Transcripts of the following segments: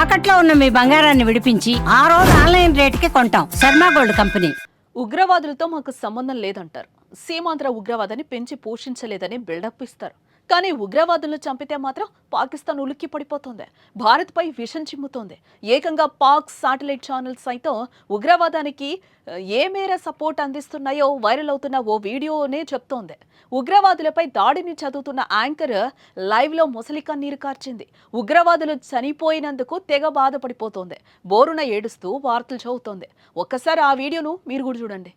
తాకట్లో ఉన్న మీ బంగారాన్ని విడిపించి ఆ రోజు ఆన్లైన్ రేటుకి కొంటాం. Sharma gold company. ఉగ్రవాదులతో మాకు సంబంధం లేదంటారు. సీమాంధ్ర ఉగ్రవాదాన్ని పెంచి పోషించలేదని బిల్డప్ ఇస్తారు. కానీ ఉగ్రవాదులను చంపితే మాత్రం పాకిస్తాన్ ఉలిక్కి పడిపోతోంది. భారత్పై విషం చిమ్ముతోంది. ఏకంగా పాక్ శాటిలైట్ ఛానల్స్ సైతం ఉగ్రవాదానికి ఏ మేర సపోర్ట్ అందిస్తున్నాయో వైరల్ అవుతున్న ఓ వీడియోనే చెప్తోంది. ఉగ్రవాదులపై దాడిని చదువుతున్న యాంకర్ లైవ్లో ముసలి కన్నీరు కార్చింది. ఉగ్రవాదులు చనిపోయినందుకు తెగ బాధపడిపోతోంది. బోరున ఏడుస్తూ వార్తలు చదువుతోంది. ఒక్కసారి ఆ వీడియోను మీరు కూడా చూడండి.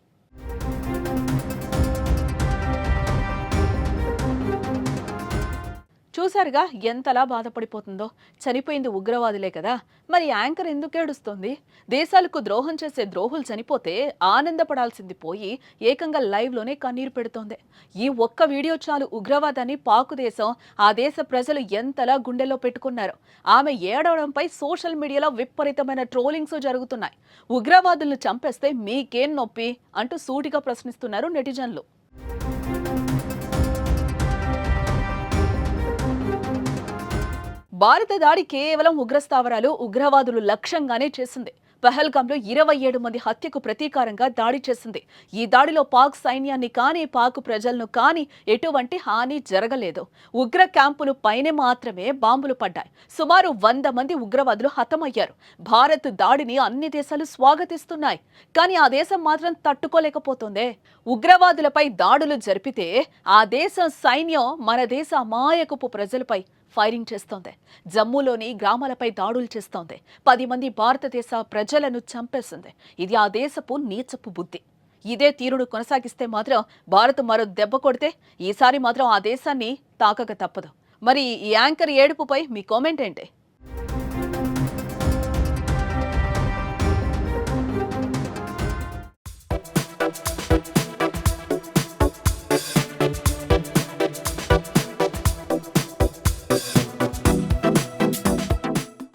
చూసారుగా ఎంతలా బాధపడిపోతుందో. చనిపోయింది ఉగ్రవాదులే కదా, మరి యాంకర్ ఎందుకు ఏడుస్తోంది? దేశాలకు ద్రోహం చేసే ద్రోహులు చనిపోతే ఆనందపడాల్సింది పోయి ఏకంగా లైవ్లోనే కన్నీరు పెడుతోంది. ఈ ఒక్క వీడియో చాలు ఉగ్రవాదాన్ని పాకు దేశం, ఆ దేశ ప్రజలు ఎంతలా గుండెల్లో పెట్టుకున్నారు. ఆమె ఏడవడంపై సోషల్ మీడియాలో విపరీతమైన ట్రోలింగ్స్ జరుగుతున్నాయి. ఉగ్రవాదులను చంపేస్తే మీకేం నొప్పి అంటూ సూటిగా ప్రశ్నిస్తున్నారు నెటిజన్లు. భారత దాడి కేవలం ఉగ్రస్థావరాలు, ఉగ్రవాదులు లక్ష్యంగానే చేసింది. పహల్గాంలో 27 మంది హత్యకు ప్రతీకారంగా దాడి చేసింది. ఈ దాడిలో పాక్ సైన్యాన్ని కానీ, పాక్ ప్రజలను కానీ ఎటువంటి హాని జరగలేదు. ఉగ్ర క్యాంపులు పైనే మాత్రమే బాంబులు పడ్డాయి. సుమారు 100 మంది ఉగ్రవాదులు హతమయ్యారు. భారత్ దాడిని అన్ని దేశాలు స్వాగతిస్తున్నాయి. కానీ ఆ దేశం మాత్రం తట్టుకోలేకపోతుందే. ఉగ్రవాదులపై దాడులు జరిపితే ఆ దేశం సైన్యం మన దేశ అమాయకపు ప్రజలపై ఫైరింగ్ చేస్తోంది. జమ్మూలోని గ్రామాలపై దాడులు చేస్తోంది. 10 మంది భారతదేశ ప్రజలను చంపేసింది. ఇది ఆ దేశపు నీచపు బుద్ధి. ఇదే తీరును కొనసాగిస్తే మాత్రం భారత్ మరో దెబ్బ కొడితే ఈసారి మాత్రం ఆ దేశాన్ని తాకక తప్పదు. మరి ఈ యాంకర్ ఏడుపుపై మీ కామెంట్ ఏంటి?